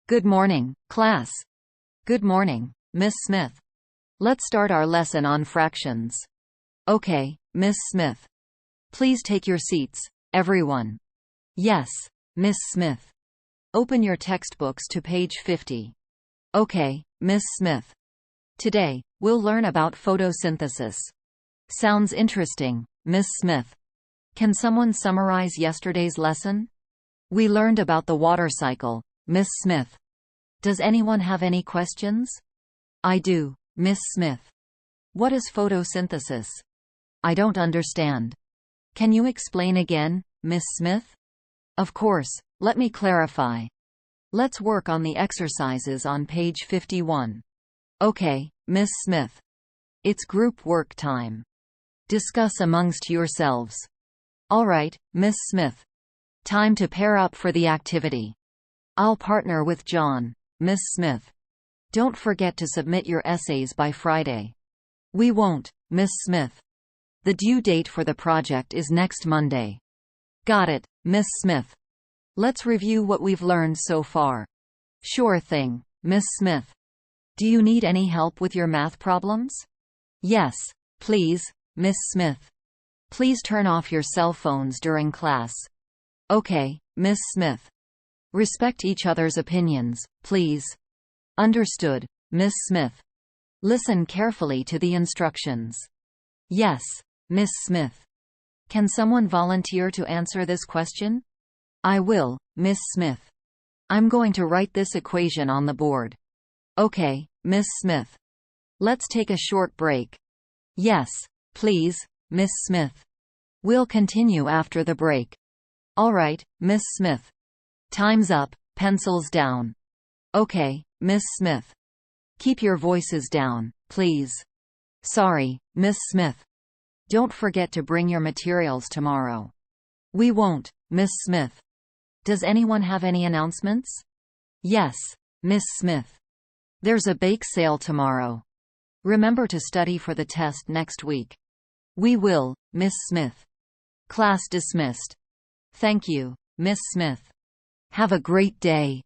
Good morning, class. Good morning, Miss Smith. Let's start our lesson on fractions. Okay, Miss Smith. Please take your seats, everyone. Yes, Miss Smith. Open your textbooks to page 50. Okay, Miss Smith. Today, we'll learn about photosynthesis. Sounds interesting, Miss Smith. Can someone summarize yesterday's lesson? We learned about the water cycle, Miss Smith. Does anyone have any questions? I do, Miss Smith. What is photosynthesis? I don't understand. Can you explain again, Miss Smith? Of course, let me clarify. Let's work on the exercises on page 51. Okay, Miss Smith. It's group work time. Discuss amongst yourselves. All right, Miss Smith. Time to pair up for the activity. I'll partner with John, Miss Smith. Don't forget to submit your essays by Friday. We won't, Miss Smith. The due date for the project is next Monday. Got it, Miss Smith. Let's review what we've learned so far. Sure thing, Miss Smith. Do you need any help with your math problems? Yes, please, Miss Smith. Please turn off your cell phones during class. Okay, Miss Smith. Respect each other's opinions, please. Understood, Miss Smith. Listen carefully to the instructions. Yes, Miss Smith. Can someone volunteer to answer this question? I will, Miss Smith. I'm going to write this equation on the board. Okay, Miss Smith. Let's take a short break. Yes, please, Miss Smith. We'll continue after the break. All right, Miss Smith. Time's up, pencils down. Okay, Miss Smith. Keep your voices down, please. Sorry, Miss Smith. Don't forget to bring your materials tomorrow. We won't, Miss Smith. Does anyone have any announcements? Yes, Miss Smith. There's a bake sale tomorrow. Remember to study for the test next week. We will, Miss Smith. Class dismissed. Thank you, Miss Smith. Have a great day.